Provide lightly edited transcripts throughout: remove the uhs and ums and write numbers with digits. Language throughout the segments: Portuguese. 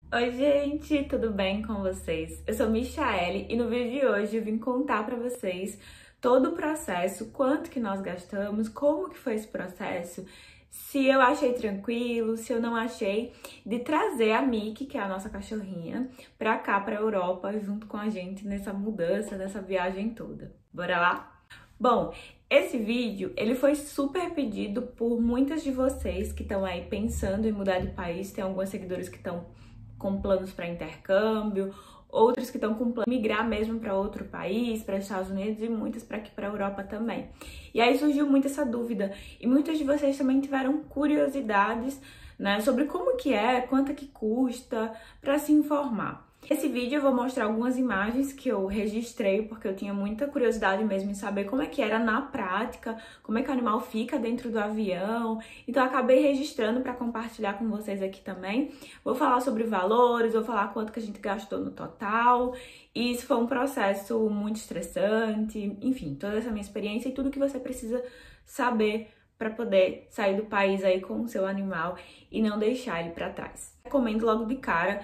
Oi, gente, tudo bem com vocês? Eu sou Michaele e no vídeo de hoje eu vim contar pra vocês todo o processo, quanto que nós gastamos, como que foi esse processo, se eu achei tranquilo, se eu não achei, de trazer a Mickey, que é a nossa cachorrinha, pra cá, pra Europa, junto com a gente nessa mudança, nessa viagem toda. Bora lá? Bom, esse vídeo, ele foi super pedido por muitas de vocês que estão aí pensando em mudar de país. Tem alguns seguidores que estão com planos para intercâmbio, outros que estão com plano de migrar mesmo para outro país, para Estados Unidos e muitas para aqui para a Europa também. E aí surgiu muito essa dúvida e muitas de vocês também tiveram curiosidades, né, sobre como que é, quanto que custa, para se informar. Nesse vídeo eu vou mostrar algumas imagens que eu registrei, porque eu tinha muita curiosidade mesmo em saber como é que era na prática, como é que o animal fica dentro do avião. Então eu acabei registrando para compartilhar com vocês aqui também. Vou falar sobre valores, vou falar quanto que a gente gastou no total. E isso foi um processo muito estressante, enfim, toda essa minha experiência e tudo que você precisa saber para poder sair do país aí com o seu animal e não deixar ele para trás. Recomendo logo de cara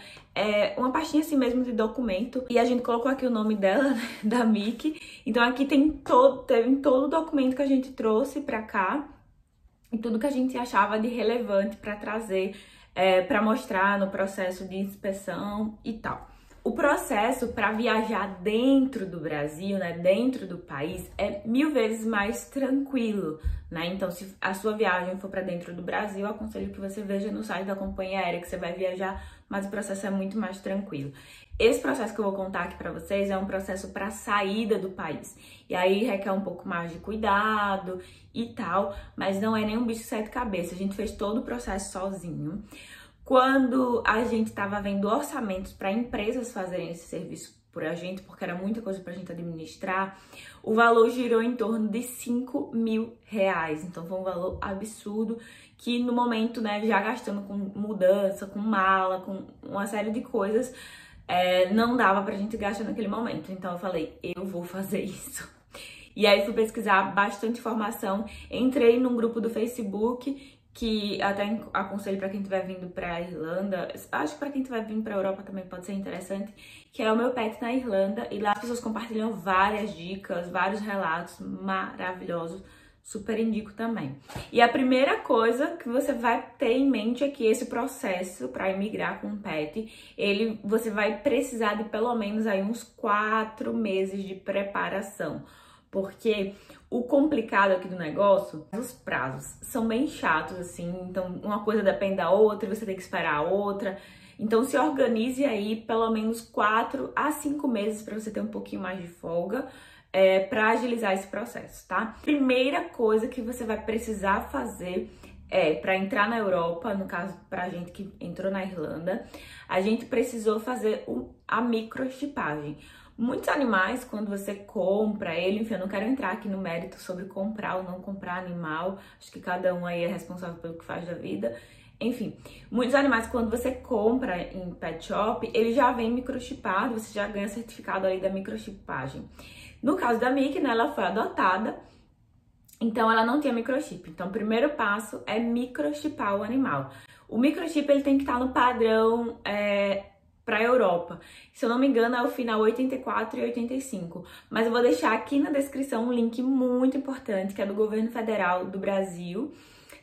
uma pastinha assim mesmo de documento, e a gente colocou aqui o nome dela, né, da Mickey. Então aqui tem todo o documento que a gente trouxe para cá e tudo que a gente achava de relevante para trazer, para mostrar no processo de inspeção e tal. O processo para viajar dentro do Brasil, né, dentro do país, é 1000 vezes mais tranquilo, né? Então, se a sua viagem for para dentro do Brasil, eu aconselho que você veja no site da companhia aérea que você vai viajar, mas o processo é muito mais tranquilo. Esse processo que eu vou contar aqui para vocês é um processo para saída do país. E aí requer um pouco mais de cuidado e tal, mas não é nenhum bicho de sete cabeças. A gente fez todo o processo sozinho. Quando a gente estava vendo orçamentos para empresas fazerem esse serviço por a gente, porque era muita coisa para a gente administrar, o valor girou em torno de 5.000 reais. Então foi um valor absurdo que no momento, né, já gastando com mudança, com mala, com uma série de coisas, não dava pra gente gastar naquele momento. Então eu falei, eu vou fazer isso. E aí fui pesquisar bastante informação, entrei num grupo do Facebook, que até aconselho para quem estiver vindo para a Irlanda, acho que para quem estiver vindo para a Europa também pode ser interessante, que é o Meu Pet na Irlanda, e lá as pessoas compartilham várias dicas, vários relatos maravilhosos, super indico também. E a primeira coisa que você vai ter em mente é que esse processo para emigrar com um pet, você vai precisar de pelo menos aí uns 4 meses de preparação. Porque o complicado aqui do negócio, os prazos são bem chatos, assim. Então, uma coisa depende da outra, você tem que esperar a outra. Então, se organize aí pelo menos 4 a 5 meses para você ter um pouquinho mais de folga, para agilizar esse processo, tá? Primeira coisa que você vai precisar fazer para entrar na Europa, no caso, pra gente que entrou na Irlanda, a gente precisou fazer a microchipagem. Muitos animais, quando você compra ele, enfim, eu não quero entrar aqui no mérito sobre comprar ou não comprar animal, acho que cada um aí é responsável pelo que faz da vida. Enfim, muitos animais, quando você compra em pet shop, ele já vem microchipado, você já ganha certificado ali da microchipagem. No caso da Mickey, né, ela foi adotada, então ela não tinha microchip. Então o primeiro passo é microchipar o animal. O microchip ele tem que estar no padrão para a Europa. Se eu não me engano, é o final 84 e 85. Mas eu vou deixar aqui na descrição um link muito importante, que é do Governo Federal do Brasil.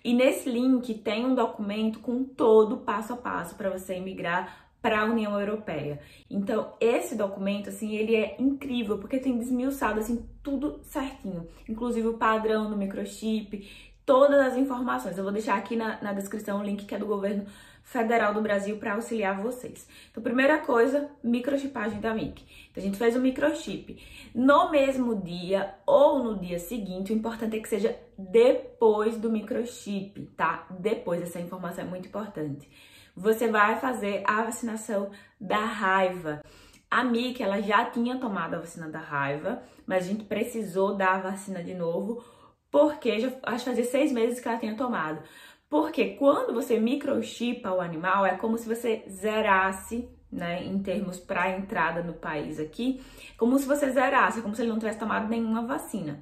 E nesse link tem um documento com todo o passo a passo para você emigrar para a União Europeia. Então, esse documento, assim, ele é incrível, porque tem desmiuçado, assim, tudo certinho. Inclusive o padrão do microchip, todas as informações. Eu vou deixar aqui na descrição o link que é do Governo Federal do Brasil para auxiliar vocês. Então, primeira coisa, microchipagem da Mickey. Então, a gente fez o microchip. No mesmo dia ou no dia seguinte, o importante é que seja depois do microchip, tá? Depois, essa informação é muito importante. Você vai fazer a vacinação da raiva. A Mickey, ela já tinha tomado a vacina da raiva, mas a gente precisou dar a vacina de novo, porque acho que fazia 6 meses que ela tinha tomado. Porque quando você microchipa o animal, é como se você zerasse, né, em termos para entrada no país aqui, como se você zerasse, como se ele não tivesse tomado nenhuma vacina.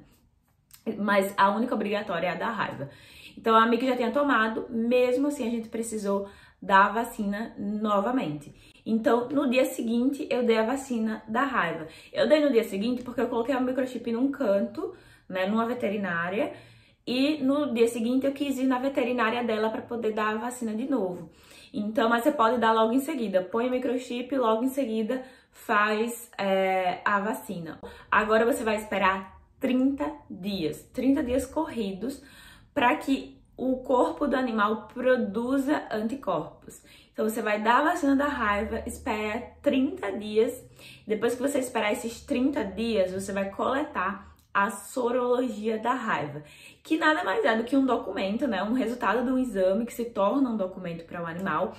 Mas a única obrigatória é a da raiva. Então a Mickey já tinha tomado, mesmo assim a gente precisou dar a vacina novamente. Então, no dia seguinte, eu dei a vacina da raiva. Eu dei no dia seguinte porque eu coloquei o microchip num canto, né, numa veterinária, e no dia seguinte eu quis ir na veterinária dela para poder dar a vacina de novo. Então, mas você pode dar logo em seguida. Põe o microchip e logo em seguida faz a vacina. Agora você vai esperar 30 dias corridos para que o corpo do animal produza anticorpos. Então você vai dar a vacina da raiva, espera 30 dias. Depois que você esperar esses 30 dias, você vai coletar a sorologia da raiva, que nada mais é do que um documento, né? Um resultado de um exame que se torna um documento para o animal,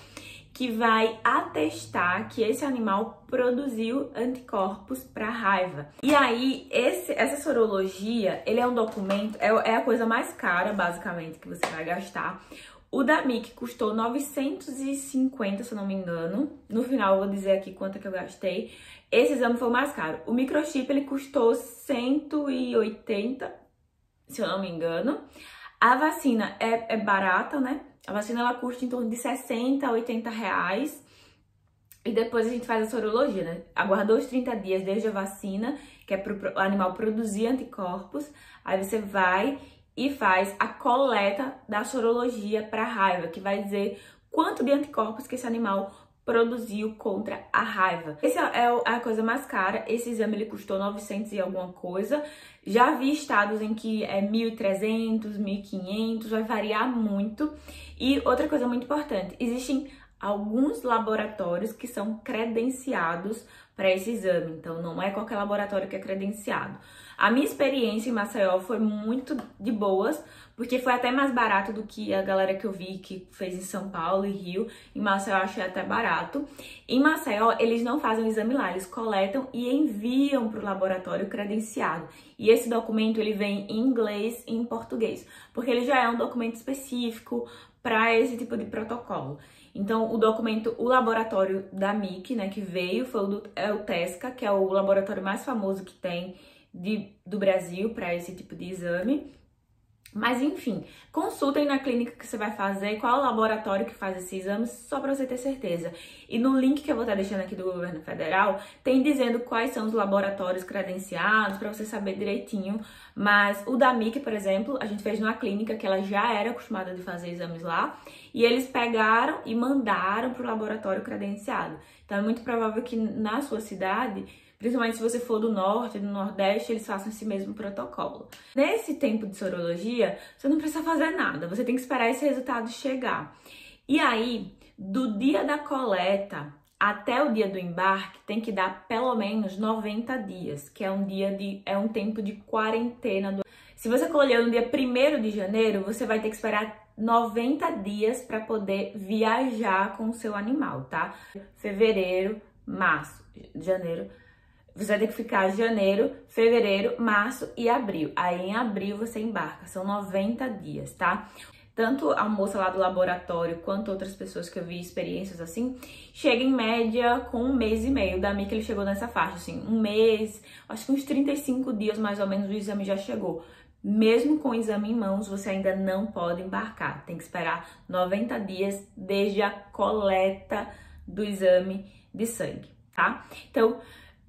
que vai atestar que esse animal produziu anticorpos para a raiva. E aí, essa sorologia, ele é um documento, é a coisa mais cara, basicamente, que você vai gastar. O da Mickey custou 950, se eu não me engano. No final eu vou dizer aqui quanto é que eu gastei. Esse exame foi o mais caro. O microchip, ele custou 180, se eu não me engano. A vacina é barata, né? A vacina, ela custa em torno de 60 a 80 reais. E depois a gente faz a sorologia, né? Aguardou os 30 dias desde a vacina, que é para o animal produzir anticorpos. Aí você vai e faz a coleta da sorologia para raiva, que vai dizer quanto de anticorpos que esse animal produziu contra a raiva. Essa é a coisa mais cara. Esse exame ele custou 900 e alguma coisa. Já vi estados em que é 1.300, 1.500, vai variar muito. E outra coisa muito importante, existem alguns laboratórios que são credenciados para esse exame, então não é qualquer laboratório que é credenciado. A minha experiência em Maceió foi muito de boas, porque foi até mais barato do que a galera que eu vi que fez em São Paulo e Rio. Em Maceió eu achei até barato. Em Maceió eles não fazem o exame lá, eles coletam e enviam para o laboratório credenciado. E esse documento ele vem em inglês e em português, porque ele já é um documento específico para esse tipo de protocolo. Então, o documento, o laboratório da Mickey, né, que veio, foi o TESCA, que é o laboratório mais famoso que tem do Brasil para esse tipo de exame. Mas, enfim, consultem na clínica que você vai fazer, qual é o laboratório que faz esse exame, só para você ter certeza. E no link que eu vou estar deixando aqui do governo federal, tem dizendo quais são os laboratórios credenciados, para você saber direitinho. Mas o da Mickey, por exemplo, a gente fez numa clínica que ela já era acostumada de fazer exames lá, e eles pegaram e mandaram para o laboratório credenciado. Então, é muito provável que na sua cidade, principalmente se você for do norte, do nordeste, eles façam esse mesmo protocolo. Nesse tempo de sorologia, você não precisa fazer nada, você tem que esperar esse resultado chegar. E aí, do dia da coleta até o dia do embarque, tem que dar pelo menos 90 dias, que é um tempo de quarentena. Se você colheu no dia 1º de janeiro, você vai ter que esperar 90 dias para poder viajar com o seu animal, tá? Fevereiro, março, janeiro. Você vai ter que ficar janeiro, fevereiro, março e abril. Aí em abril você embarca, são 90 dias, tá? Tanto a moça lá do laboratório quanto outras pessoas que eu vi experiências assim, chega em média com 1 mês e meio. Da Mickey ele chegou nessa faixa, assim, 1 mês, acho que uns 35 dias mais ou menos o exame já chegou. Mesmo com o exame em mãos, você ainda não pode embarcar. Tem que esperar 90 dias desde a coleta do exame de sangue, tá? Então,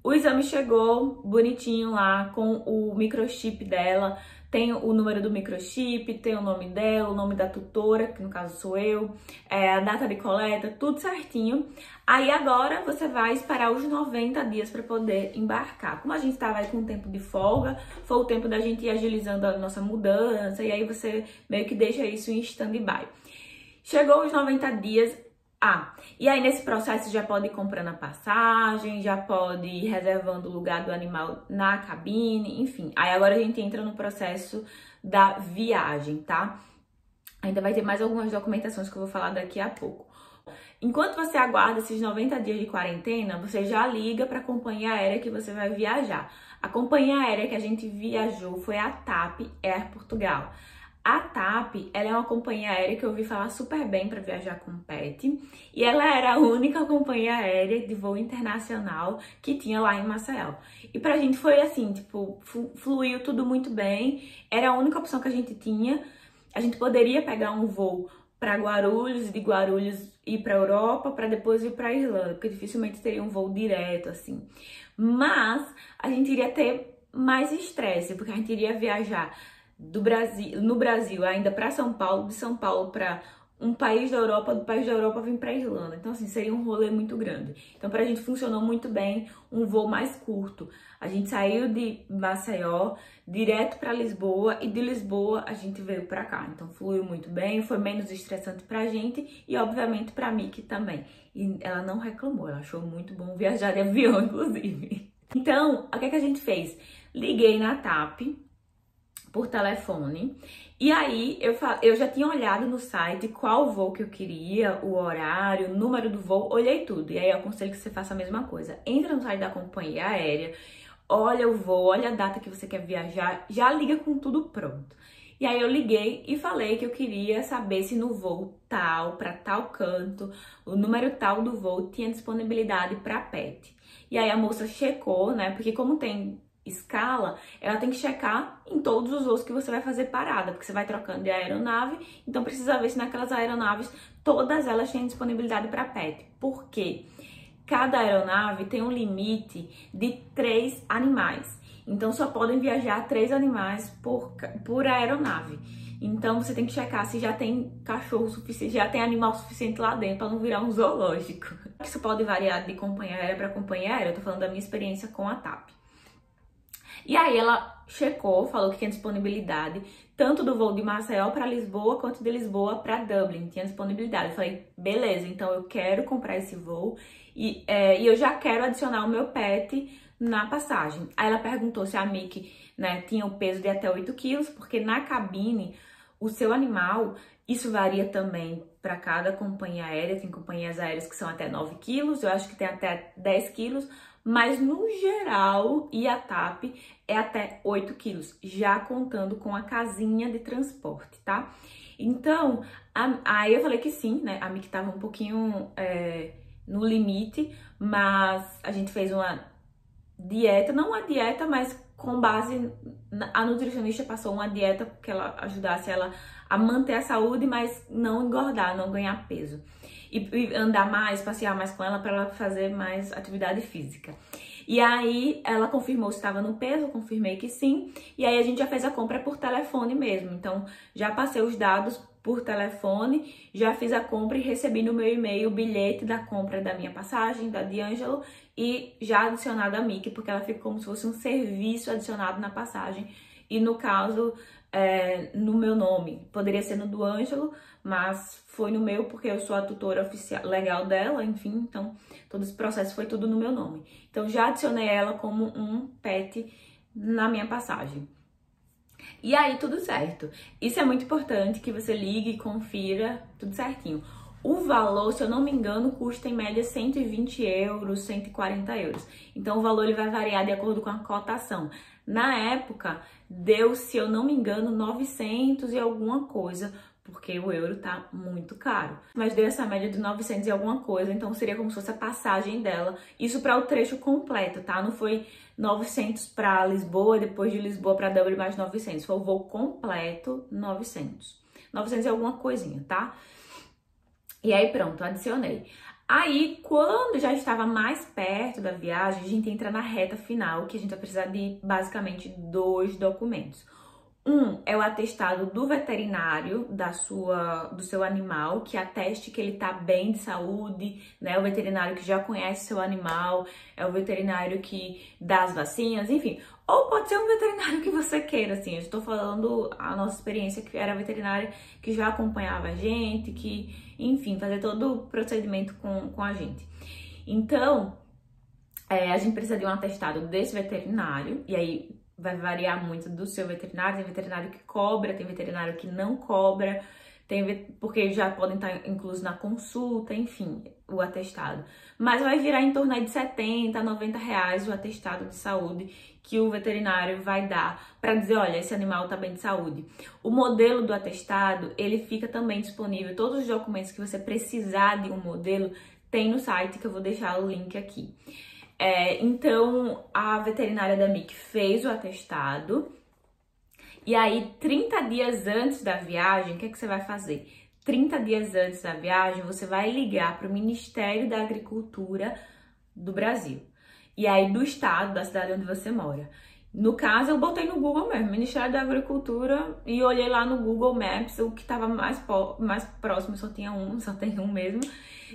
o exame chegou bonitinho lá com o microchip dela, tem o número do microchip, tem o nome dela, o nome da tutora, que no caso sou eu, a data de coleta, tudo certinho. Aí agora você vai esperar os 90 dias para poder embarcar. Como a gente estava aí com um tempo de folga, foi o tempo da gente ir agilizando a nossa mudança, e aí você meio que deixa isso em stand-by. Chegou os 90 dias. E aí nesse processo já pode ir comprando a passagem, já pode ir reservando o lugar do animal na cabine, enfim. Aí agora a gente entra no processo da viagem, tá? Ainda vai ter mais algumas documentações que eu vou falar daqui a pouco. Enquanto você aguarda esses 90 dias de quarentena, você já liga para a companhia aérea que você vai viajar. A companhia aérea que a gente viajou foi a TAP Air Portugal. A TAP, ela é uma companhia aérea que eu ouvi falar super bem para viajar com pet, e ela era a única companhia aérea de voo internacional que tinha lá em Maceió. E pra gente foi assim, tipo, fluiu tudo muito bem, era a única opção que a gente tinha. A gente poderia pegar um voo para Guarulhos e de Guarulhos ir para a Europa para depois ir para a Irlanda, porque dificilmente teria um voo direto assim. Mas a gente iria ter mais estresse, porque a gente iria viajar no Brasil ainda para São Paulo, de São Paulo para um país da Europa, do país da Europa vir para a Irlanda. Então, assim, seria um rolê muito grande. Então, pra gente funcionou muito bem um voo mais curto. A gente saiu de Maceió direto para Lisboa e de Lisboa a gente veio para cá. Então, fluiu muito bem, foi menos estressante pra gente e, obviamente, pra Miki também. E ela não reclamou, ela achou muito bom viajar de avião, inclusive. Então, o que é que a gente fez? Liguei na TAP por telefone. E aí, eu já tinha olhado no site qual voo que eu queria, o horário, o número do voo, olhei tudo. E aí, eu aconselho que você faça a mesma coisa. Entra no site da companhia aérea, olha o voo, olha a data que você quer viajar, já liga com tudo pronto. E aí, eu liguei e falei que eu queria saber se no voo tal, para tal canto, o número tal do voo tinha disponibilidade para pet. E aí, a moça checou, né, porque como tem escala, ela tem que checar em todos os voos que você vai fazer parada, porque você vai trocando de aeronave, então precisa ver se naquelas aeronaves, todas elas têm disponibilidade para pet. Por quê? Cada aeronave tem um limite de 3 animais, então só podem viajar 3 animais por aeronave. Então você tem que checar se já tem cachorro suficiente, já tem animal suficiente lá dentro para não virar um zoológico. Isso pode variar de companhia aérea para companhia aérea, eu tô falando da minha experiência com a TAP. E aí ela checou, falou que tinha disponibilidade tanto do voo de Maceió para Lisboa quanto de Lisboa para Dublin, tinha disponibilidade. Eu falei, beleza, então eu quero comprar esse voo e eu já quero adicionar o meu pet na passagem. Aí ela perguntou se a Miki, né, tinha o peso de até 8 quilos, porque na cabine o seu animal, isso varia também para cada companhia aérea, tem companhias aéreas que são até 9 quilos, eu acho que tem até 10 quilos, mas no geral, e a TAP é até 8 quilos, já contando com a casinha de transporte, tá? Então, aí eu falei que sim, né? A Miki tava um pouquinho no limite, mas a gente fez uma dieta, não uma dieta, mas com base, a nutricionista passou uma dieta que ela ajudasse ela a manter a saúde, mas não engordar, não ganhar peso. E andar mais, passear mais com ela para ela fazer mais atividade física. E aí ela confirmou se estava no peso, eu confirmei que sim. E aí a gente já fez a compra por telefone mesmo. Então já passei os dados por telefone, já fiz a compra e recebi no meu e-mail o bilhete da compra da minha passagem, da D'Angelo, e já adicionado a Miki, porque ela fica como se fosse um serviço adicionado na passagem. E no caso, no meu nome, poderia ser no do Ângelo, mas foi no meu porque eu sou a tutora oficial legal dela, enfim, então todo esse processo foi tudo no meu nome. Então já adicionei ela como um pet na minha passagem. E aí tudo certo. Isso é muito importante que você ligue e confira tudo certinho. O valor, se eu não me engano, custa em média 120 euros, 140 euros. Então o valor ele vai variar de acordo com a cotação. Na época, deu, se eu não me engano, 900 e alguma coisa, porque o euro tá muito caro. Mas deu essa média de 900 e alguma coisa, então seria como se fosse a passagem dela. Isso para o trecho completo, tá? Não foi 900 para Lisboa, depois de Lisboa para Dublin mais 900. Foi o voo completo, 900. 900 e alguma coisinha, tá? E aí pronto, adicionei. Aí, quando já estava mais perto da viagem, a gente entra na reta final, que a gente vai precisar de basicamente 2 documentos. Um é o atestado do veterinário do seu animal, que ateste que ele tá bem de saúde, né? O veterinário que já conhece seu animal, é o veterinário que dá as vacinas, enfim. Ou pode ser um veterinário que você queira, assim. Eu estou falando a nossa experiência, que era veterinária que já acompanhava a gente, que, enfim, fazer todo o procedimento com a gente. Então, a gente precisa de um atestado desse veterinário, e aí vai variar muito do seu veterinário. Tem veterinário que cobra, tem veterinário que não cobra, porque já podem estar inclusos na consulta, enfim, o atestado. Mas vai virar em torno aí de 70 a 90 reais o atestado de saúde que o veterinário vai dar para dizer, olha, esse animal tá bem de saúde. O modelo do atestado, ele fica também disponível, todos os documentos que você precisar de um modelo tem no site, que eu vou deixar o link aqui. Então, a veterinária da Miki fez o atestado. E aí, 30 dias antes da viagem, o que é que você vai fazer? 30 dias antes da viagem, você vai ligar para o Ministério da Agricultura do Brasil. E aí do estado, da cidade onde você mora. No caso, eu botei no Google mesmo, Ministério da Agricultura, e olhei lá no Google Maps o que estava mais próximo, só tem um mesmo.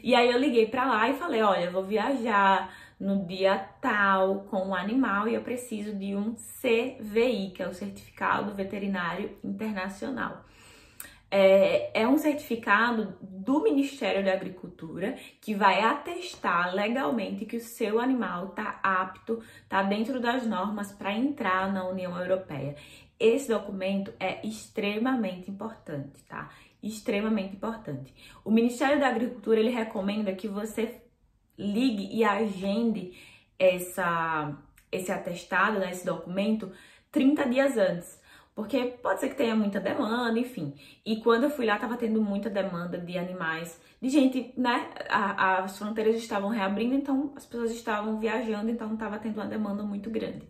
E aí eu liguei para lá e falei, olha, eu vou viajar no dia tal com um animal e eu preciso de um CVI, que é o Certificado Veterinário Internacional. É um certificado do Ministério da Agricultura que vai atestar legalmente que o seu animal está apto, está dentro das normas para entrar na União Europeia. Esse documento é extremamente importante, tá? Extremamente importante. O Ministério da Agricultura, ele recomenda que você ligue e agende esse atestado, né, esse documento, 30 dias antes. Porque pode ser que tenha muita demanda, enfim. E quando eu fui lá, tava tendo muita demanda de animais, de gente, né? As fronteiras estavam reabrindo, então as pessoas estavam viajando, então tava tendo uma demanda muito grande.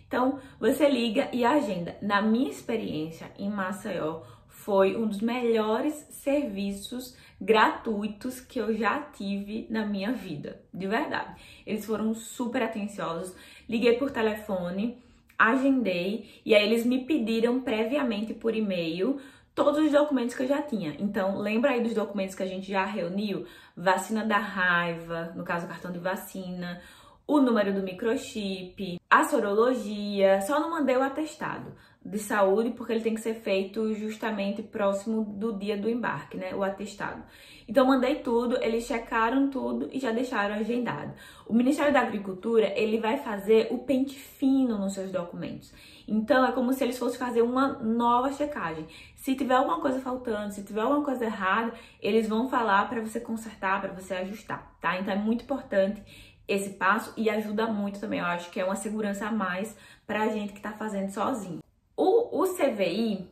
Então, você liga e agenda. Na minha experiência em Maceió, foi um dos melhores serviços gratuitos que eu já tive na minha vida, de verdade. Eles foram super atenciosos. Liguei por telefone, agendei e aí eles me pediram previamente por e-mail todos os documentos que eu já tinha. Então, lembra aí dos documentos que a gente já reuniu? Vacina da raiva, no caso, cartão de vacina, o número do microchip, a sorologia, só não mandei o atestado de saúde porque ele tem que ser feito justamente próximo do dia do embarque, né? O atestado. Então, mandei tudo, eles checaram tudo e já deixaram agendado. O Ministério da Agricultura, ele vai fazer o pente fino nos seus documentos. Então, é como se eles fossem fazer uma nova checagem. Se tiver alguma coisa faltando, se tiver alguma coisa errada, eles vão falar para você consertar, para você ajustar, tá? Então, é muito importante esse passo e ajuda muito também. Eu acho que é uma segurança a mais para a gente que está fazendo sozinho. O CVI,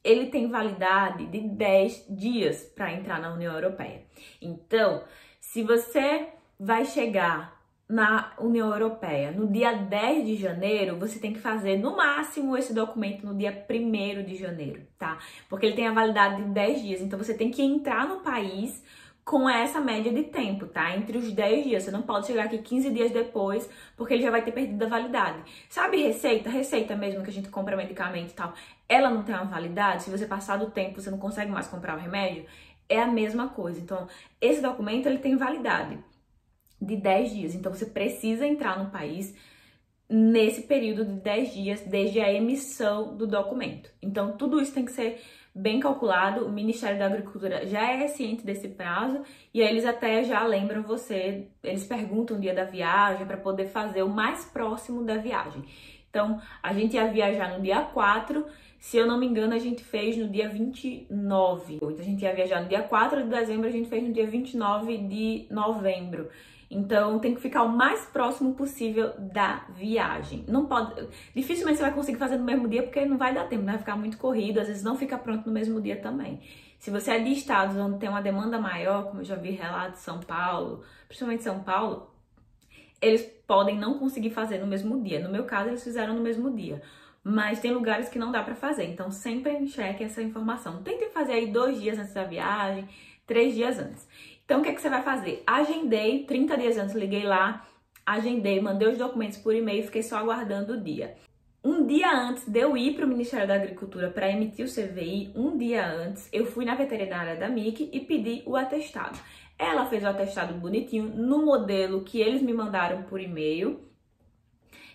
ele tem validade de 10 dias para entrar na União Europeia. Então, se você vai chegar na União Europeia no dia 10 de janeiro, você tem que fazer no máximo esse documento no dia 1º de janeiro, tá? Porque ele tem a validade de 10 dias. Então, você tem que entrar no país com essa média de tempo, tá? Entre os 10 dias. Você não pode chegar aqui 15 dias depois, porque ele já vai ter perdido a validade. Sabe receita? Receita mesmo que a gente compra medicamento e tal. Ela não tem uma validade. Se você passar do tempo, você não consegue mais comprar o remédio. É a mesma coisa. Então, esse documento, ele tem validade de 10 dias. Então, você precisa entrar no país nesse período de 10 dias, desde a emissão do documento. Então, tudo isso tem que ser bem calculado. O Ministério da Agricultura já é ciente desse prazo e aí eles até já lembram você, eles perguntam o dia da viagem para poder fazer o mais próximo da viagem. Então, a gente ia viajar no dia 4, se eu não me engano, a gente fez no dia 29. Então, a gente ia viajar no dia 4 de dezembro, a gente fez no dia 29 de novembro. Então, tem que ficar o mais próximo possível da viagem. Não pode, dificilmente você vai conseguir fazer no mesmo dia, porque não vai dar tempo, vai ficar muito corrido, às vezes não fica pronto no mesmo dia também. Se você é de estados onde tem uma demanda maior, como eu já vi relatos de São Paulo, principalmente São Paulo, eles podem não conseguir fazer no mesmo dia. No meu caso, eles fizeram no mesmo dia. Mas tem lugares que não dá pra fazer, então sempre cheque essa informação. Tentem fazer aí 2 dias antes da viagem, 3 dias antes. Então, o que é que você vai fazer? Agendei, 30 dias antes, liguei lá, agendei, mandei os documentos por e-mail, fiquei só aguardando o dia. Um dia antes de eu ir para o Ministério da Agricultura para emitir o CVI, um dia antes, eu fui na veterinária da MIC e pedi o atestado. Ela fez o atestado bonitinho no modelo que eles me mandaram por e-mail.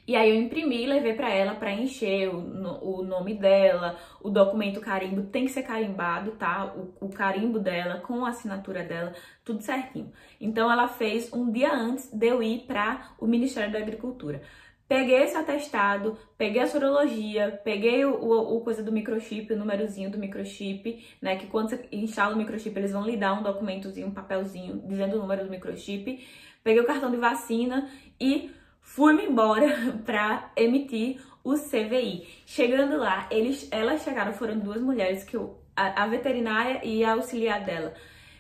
E aí eu imprimi e levei para ela para encher o nome dela, o documento carimbo tem que ser carimbado, tá? O carimbo dela com a assinatura dela, tudo certinho. Então ela fez um dia antes de eu ir para o Ministério da Agricultura. Peguei esse atestado, peguei a sorologia, peguei o coisa do microchip, o númerozinho do microchip, né? Que quando você instala o microchip, eles vão lhe dar um documentozinho, um papelzinho dizendo o número do microchip. Peguei o cartão de vacina e fui-me embora para emitir o CVI. Chegando lá, elas chegaram, foram 2 mulheres, a veterinária e a auxiliar dela.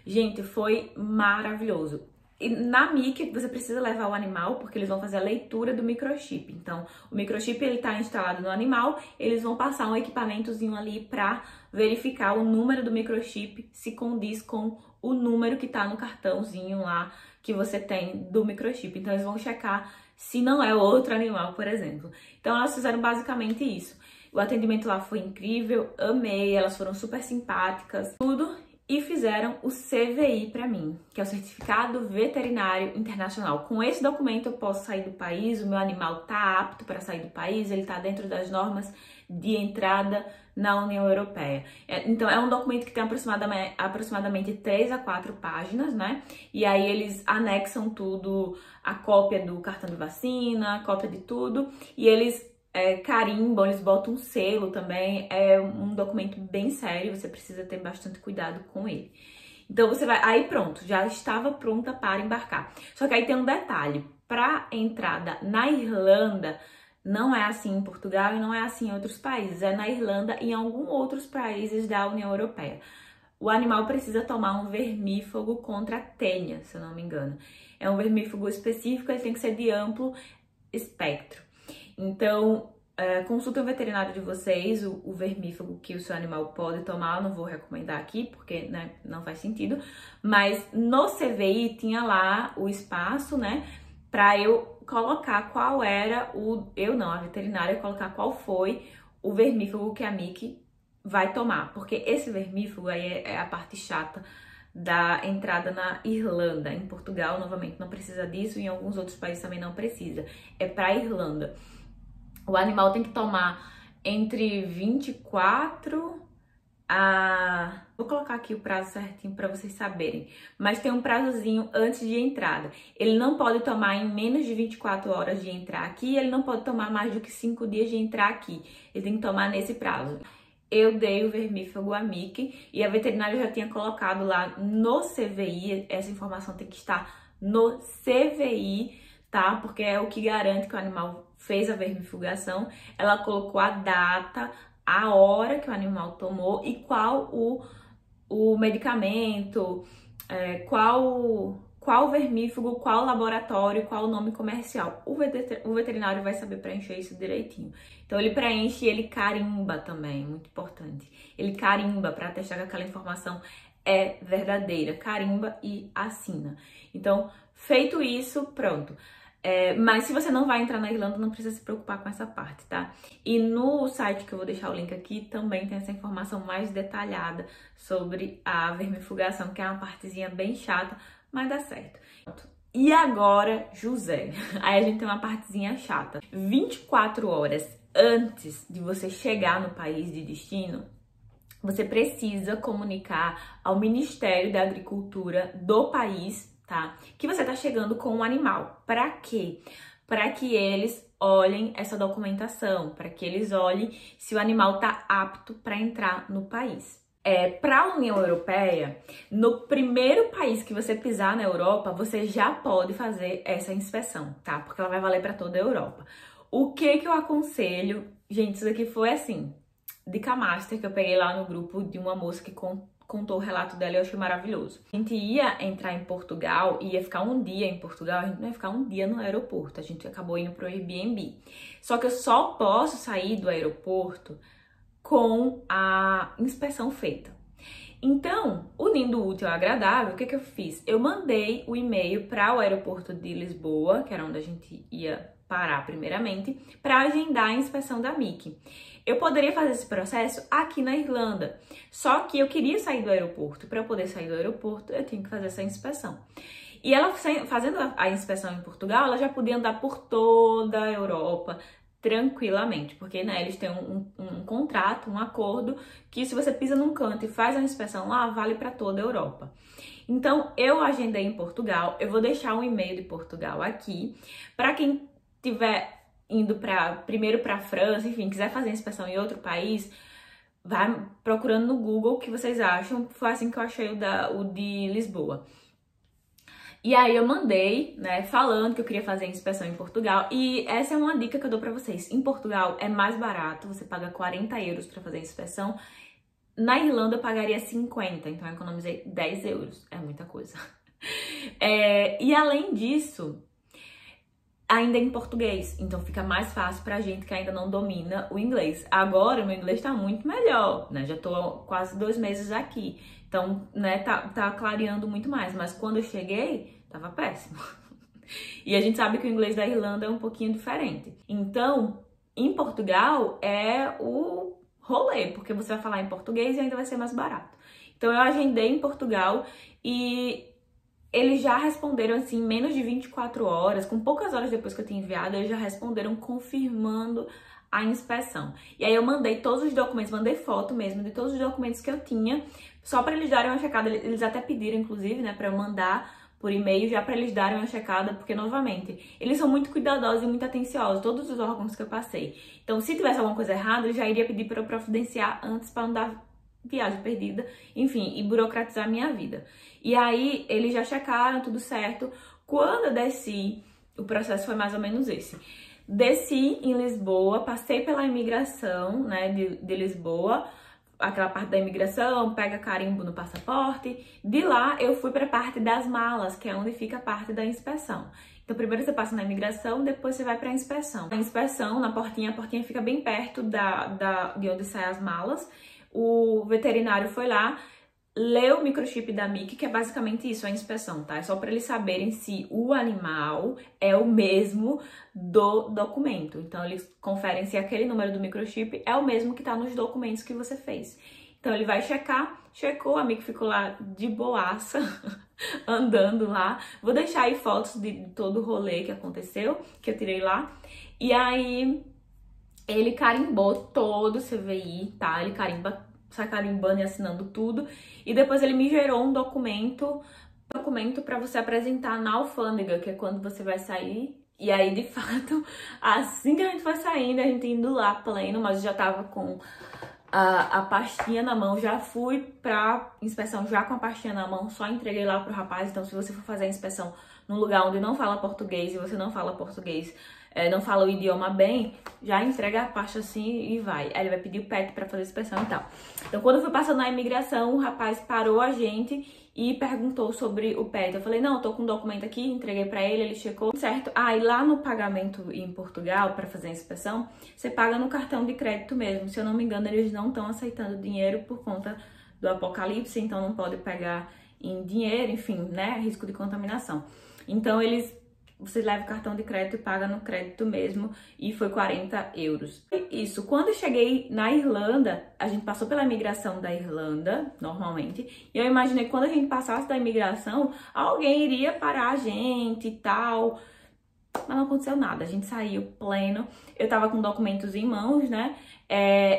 Gente, foi maravilhoso. E na MIC, você precisa levar o animal, porque eles vão fazer a leitura do microchip. Então, o microchip, ele tá instalado no animal, eles vão passar um equipamentozinho ali para verificar o número do microchip se condiz com o número que tá no cartãozinho lá que você tem do microchip. Então, eles vão checar se não é outro animal, por exemplo. Então, elas fizeram basicamente isso. O atendimento lá foi incrível, amei, elas foram super simpáticas, tudo. E fizeram o CVI para mim, que é o Certificado Veterinário Internacional. Com esse documento eu posso sair do país, o meu animal está apto para sair do país, ele está dentro das normas de entrada na União Europeia. Então é um documento que tem aproximadamente 3 a 4 páginas, né? E aí eles anexam tudo, a cópia do cartão de vacina, a cópia de tudo, e eles carimbam, eles botam um selo também. É um documento bem sério, você precisa ter bastante cuidado com ele. Então você vai, aí pronto, já estava pronta para embarcar. Só que aí tem um detalhe, para entrada na Irlanda, não é assim em Portugal e não é assim em outros países, é na Irlanda e em alguns outros países da União Europeia. O animal precisa tomar um vermífugo contra a tênia, se eu não me engano. É um vermífugo específico, ele tem que ser de amplo espectro. Então, consultem o veterinário de vocês, o vermífugo que o seu animal pode tomar. Eu não vou recomendar aqui, porque, né, não faz sentido. Mas no CVI tinha lá o espaço, né, para eu colocar qual era a veterinária, colocar qual foi o vermífugo que a MIC vai tomar. Porque esse vermífugo aí é a parte chata da entrada na Irlanda. Em Portugal, novamente, não precisa disso, em alguns outros países também não precisa. É para a Irlanda. O animal tem que tomar entre 24 a... Vou colocar aqui o prazo certinho para vocês saberem. Mas tem um prazozinho antes de entrada. Ele não pode tomar em menos de 24 horas de entrar aqui. Ele não pode tomar mais do que 5 dias de entrar aqui. Ele tem que tomar nesse prazo. Eu dei o vermífugo a MIC e a veterinária já tinha colocado lá no CVI. Essa informação tem que estar no CVI, tá? Porque é o que garante que o animal fez a vermifugação. Ela colocou a data, a hora que o animal tomou e qual o medicamento, qual vermífugo, qual laboratório, qual o nome comercial. O veterinário vai saber preencher isso direitinho. Então ele preenche e ele carimba também, muito importante. Ele carimba para atestar que aquela informação é verdadeira, carimba e assina. Então, feito isso, pronto. Mas se você não vai entrar na Irlanda, não precisa se preocupar com essa parte, tá? E no site, que eu vou deixar o link aqui, também tem essa informação mais detalhada sobre a vermifugação, que é uma partezinha bem chata, mas dá certo. E agora, José, aí a gente tem uma partezinha chata. 24 horas antes de você chegar no país de destino, você precisa comunicar ao Ministério da Agricultura do país, tá? Que você tá chegando com um animal. Para quê? Para que eles olhem essa documentação, para que eles olhem se o animal tá apto para entrar no país. Para a União Europeia, no primeiro país que você pisar na Europa, você já pode fazer essa inspeção, tá? Porque ela vai valer para toda a Europa. O que eu aconselho? Gente, isso daqui foi assim, dica master que eu peguei lá no grupo de uma moça que contou o relato dela e eu achei maravilhoso. A gente ia entrar em Portugal, ia ficar um dia em Portugal, a gente não ia ficar um dia no aeroporto, a gente acabou indo pro Airbnb. Só que eu só posso sair do aeroporto com a inspeção feita. Então, unindo o útil ao agradável, o que eu fiz? Eu mandei o e-mail para o aeroporto de Lisboa, que era onde a gente ia parar primeiramente, para agendar a inspeção da MIC. Eu poderia fazer esse processo aqui na Irlanda, só que eu queria sair do aeroporto. Para eu poder sair do aeroporto, eu tinha que fazer essa inspeção. E ela, fazendo a inspeção em Portugal, ela já podia andar por toda a Europa tranquilamente, porque, né, eles têm um contrato, um acordo, que se você pisa num canto e faz a inspeção lá, vale para toda a Europa. Então, eu agendei em Portugal, eu vou deixar um e-mail de Portugal aqui, para quem tiver indo primeiro para a França, enfim, quiser fazer inspeção em outro país, vai procurando no Google o que vocês acham. Foi assim que eu achei o de Lisboa. E aí eu mandei, né, falando que eu queria fazer a inspeção em Portugal. E essa é uma dica que eu dou pra vocês. Em Portugal é mais barato, você paga 40 euros pra fazer a inspeção. Na Irlanda eu pagaria 50, então eu economizei 10 euros. É muita coisa. E além disso, ainda em português, então fica mais fácil pra gente que ainda não domina o inglês. Agora, meu inglês tá muito melhor, né? Já tô há quase 2 meses aqui, então, né, tá clareando muito mais. Mas quando eu cheguei, tava péssimo. E a gente sabe que o inglês da Irlanda é um pouquinho diferente. Então, em Portugal é o rolê, porque você vai falar em português e ainda vai ser mais barato. Então, eu agendei em Portugal e eles já responderam, assim, em menos de 24 horas, com poucas horas depois que eu tinha enviado, eles já responderam confirmando a inspeção. E aí eu mandei todos os documentos, mandei foto mesmo de todos os documentos que eu tinha, só para eles darem uma checada. Eles até pediram, inclusive, né, para eu mandar por e-mail já para eles darem uma checada, porque, novamente, eles são muito cuidadosos e muito atenciosos, todos os órgãos que eu passei. Então, se tivesse alguma coisa errada, eu já iria pedir para eu providenciar antes para não dar viagem perdida, enfim, e burocratizar a minha vida. E aí, eles já checaram tudo certo. Quando eu desci, o processo foi mais ou menos esse. Desci em Lisboa, passei pela imigração, né, de Lisboa, aquela parte da imigração, pega carimbo no passaporte. De lá, eu fui para a parte das malas, que é onde fica a parte da inspeção. Então, primeiro você passa na imigração, depois você vai para a inspeção. Na inspeção, na portinha, a portinha fica bem perto de onde saem as malas. O veterinário foi lá, leu o microchip da Mickey, que é basicamente isso, a inspeção, tá? É só para eles saberem se o animal é o mesmo do documento. Então, eles conferem se aquele número do microchip é o mesmo que tá nos documentos que você fez. Então, ele vai checar, checou, a Mickey ficou lá de boaça, andando lá. Vou deixar aí fotos de todo o rolê que aconteceu, que eu tirei lá. E aí, ele carimbou todo o CVI, tá? Ele sai carimbando e assinando tudo. E depois ele me gerou um documento para você apresentar na alfândega, que é quando você vai sair. E aí, de fato, assim que a gente foi saindo, a gente indo lá pleno, mas eu já tava com a pastinha na mão, já fui pra inspeção já com a pastinha na mão, só entreguei lá pro rapaz. Então, se você for fazer a inspeção num lugar onde não fala português e você não fala português, não fala o idioma bem, já entrega a pasta assim e vai. Aí ele vai pedir o PET pra fazer a inspeção e tal. Então, quando eu fui passando na imigração, o rapaz parou a gente e perguntou sobre o PET. Eu falei, não, eu tô com um documento aqui, entreguei pra ele checou, certo? E lá no pagamento em Portugal, pra fazer a inspeção, você paga no cartão de crédito mesmo. Se eu não me engano, eles não estão aceitando dinheiro por conta do apocalipse, então não pode pegar em dinheiro, enfim, né? Risco de contaminação. Então, você leva o cartão de crédito e paga no crédito mesmo, e foi 40 euros. Isso, quando eu cheguei na Irlanda, a gente passou pela imigração da Irlanda, normalmente, e eu imaginei que quando a gente passasse da imigração, alguém iria parar a gente e tal, mas não aconteceu nada, a gente saiu pleno, eu tava com documentos em mãos, né,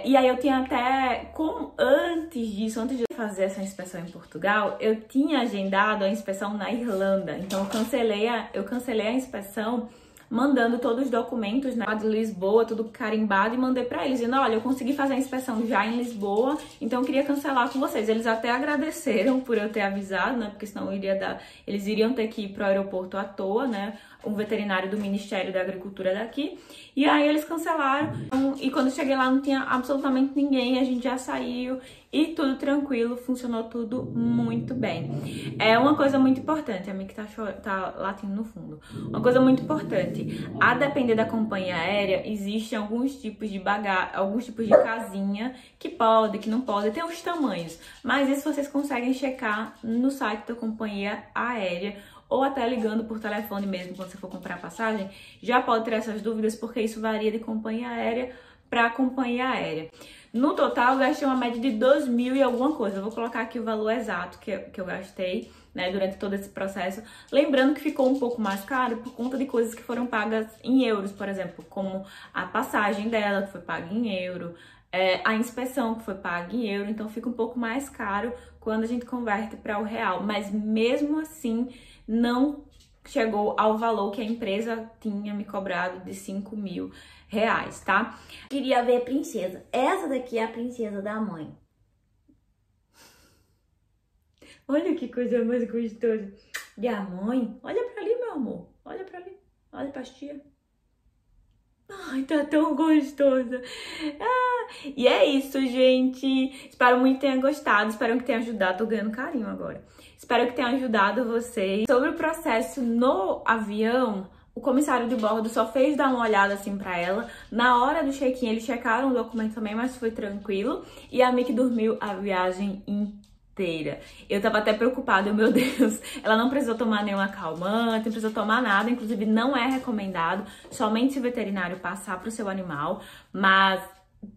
e aí eu tinha até, antes de fazer essa inspeção em Portugal, eu tinha agendado a inspeção na Irlanda, então eu cancelei a inspeção mandando todos os documentos, né, de Lisboa, tudo carimbado, e mandei pra eles, dizendo, olha, eu consegui fazer a inspeção já em Lisboa, então eu queria cancelar com vocês. Eles até agradeceram por eu ter avisado, né, porque senão eles iriam ter que ir pro aeroporto à toa, né, um veterinário do Ministério da Agricultura daqui, e aí eles cancelaram, e quando eu cheguei lá não tinha absolutamente ninguém, a gente já saiu, e tudo tranquilo, funcionou tudo muito bem. É uma coisa muito importante, a minha que tá latindo no fundo. Uma coisa muito importante, a depender da companhia aérea, existem alguns tipos de casinha que pode, que não pode, tem os tamanhos. Mas isso vocês conseguem checar no site da companhia aérea, ou até ligando por telefone mesmo, quando você for comprar passagem, já pode ter essas dúvidas, porque isso varia de companhia aérea para companhia aérea. No total, eu gastei uma média de 2.000 e alguma coisa. Eu vou colocar aqui o valor exato que eu gastei, né, durante todo esse processo. Lembrando que ficou um pouco mais caro por conta de coisas que foram pagas em euros, por exemplo, como a passagem dela, que foi paga em euro, a inspeção, que foi paga em euro. Então, fica um pouco mais caro quando a gente converte para o real. Mas, mesmo assim, não chegou ao valor que a empresa tinha me cobrado de 5.000 reais, tá? Queria ver a princesa. Essa daqui é a princesa da mãe. Olha que coisa mais gostosa. E a mãe? Olha pra ali, meu amor. Olha pra ali. Olha pra tia. Ai, tá tão gostosa. E é isso, gente. Espero muito que tenha gostado. Espero que tenha ajudado. Tô ganhando carinho agora. Espero que tenha ajudado vocês. Sobre o processo no avião, o comissário de bordo só fez dar uma olhada assim pra ela. Na hora do check-in, eles checaram o documento também, mas foi tranquilo. E a Mickey dormiu a viagem inteira. Eu tava até preocupada, meu Deus. Ela não precisou tomar nenhum acalmante, não precisou tomar nada. Inclusive, não é recomendado, somente se o veterinário passar pro seu animal. Mas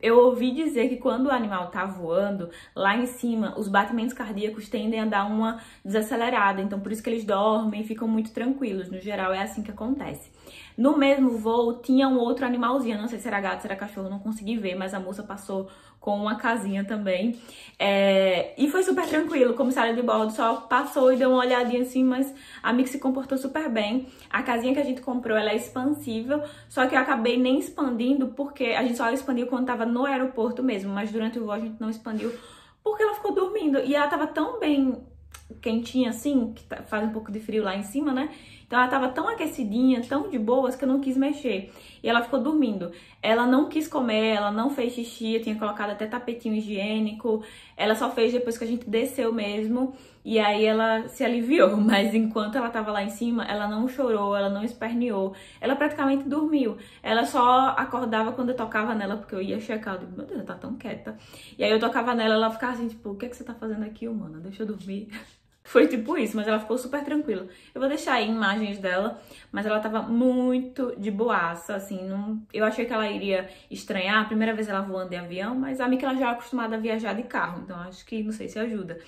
eu ouvi dizer que quando o animal tá voando, lá em cima, os batimentos cardíacos tendem a dar uma desacelerada. Então, por isso que eles dormem e ficam muito tranquilos. No geral, é assim que acontece. No mesmo voo, tinha um outro animalzinho. Não sei se era gato, se era cachorro, não consegui ver. Mas a moça passou com uma casinha também. E foi super tranquilo. O comissário de bordo só passou e deu uma olhadinha assim, mas a Mickey se comportou super bem. A casinha que a gente comprou, ela é expansível. Só que eu acabei nem expandindo, porque a gente só expandiu quando tava no aeroporto mesmo. Mas durante o voo a gente não expandiu, porque ela ficou dormindo. E ela tava tão bem quentinha assim, que faz um pouco de frio lá em cima, né? Então ela tava tão aquecidinha, tão de boas, que eu não quis mexer. E ela ficou dormindo. Ela não quis comer, ela não fez xixi, eu tinha colocado até tapetinho higiênico. Ela só fez depois que a gente desceu mesmo. E aí ela se aliviou. Mas enquanto ela tava lá em cima, ela não chorou, ela não esperneou. Ela praticamente dormiu. Ela só acordava quando eu tocava nela, porque eu ia checar. Eu digo, meu Deus, ela tá tão quieta. E aí eu tocava nela, ela ficava assim, tipo, o que é que você tá fazendo aqui, humana? Deixa eu dormir. Foi tipo isso, mas ela ficou super tranquila. Eu vou deixar aí imagens dela, mas ela tava muito de boaça, assim, eu achei que ela iria estranhar, a primeira vez ela voando de avião, mas a Mickey ela já é acostumada a viajar de carro, então acho que, não sei se ajuda.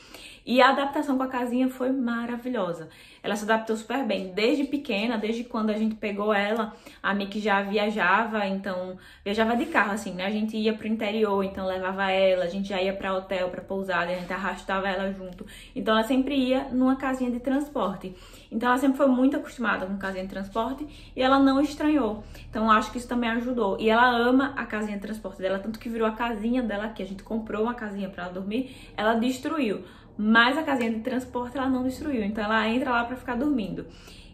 E a adaptação com a casinha foi maravilhosa. Ela se adaptou super bem, desde pequena, desde quando a gente pegou ela, a Mickey já viajava, então, viajava de carro, assim, né? A gente ia pro interior, então levava ela, a gente já ia pra hotel, pra pousada, a gente arrastava ela junto. Então ela sempre ia numa casinha de transporte. Então ela sempre foi muito acostumada com casinha de transporte e ela não estranhou. Então acho que isso também ajudou. E ela ama a casinha de transporte dela, tanto que virou a casinha dela aqui. A gente comprou uma casinha pra ela dormir, ela destruiu. Mas a casinha de transporte ela não destruiu. Então ela entra lá pra ficar dormindo.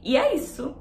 E é isso.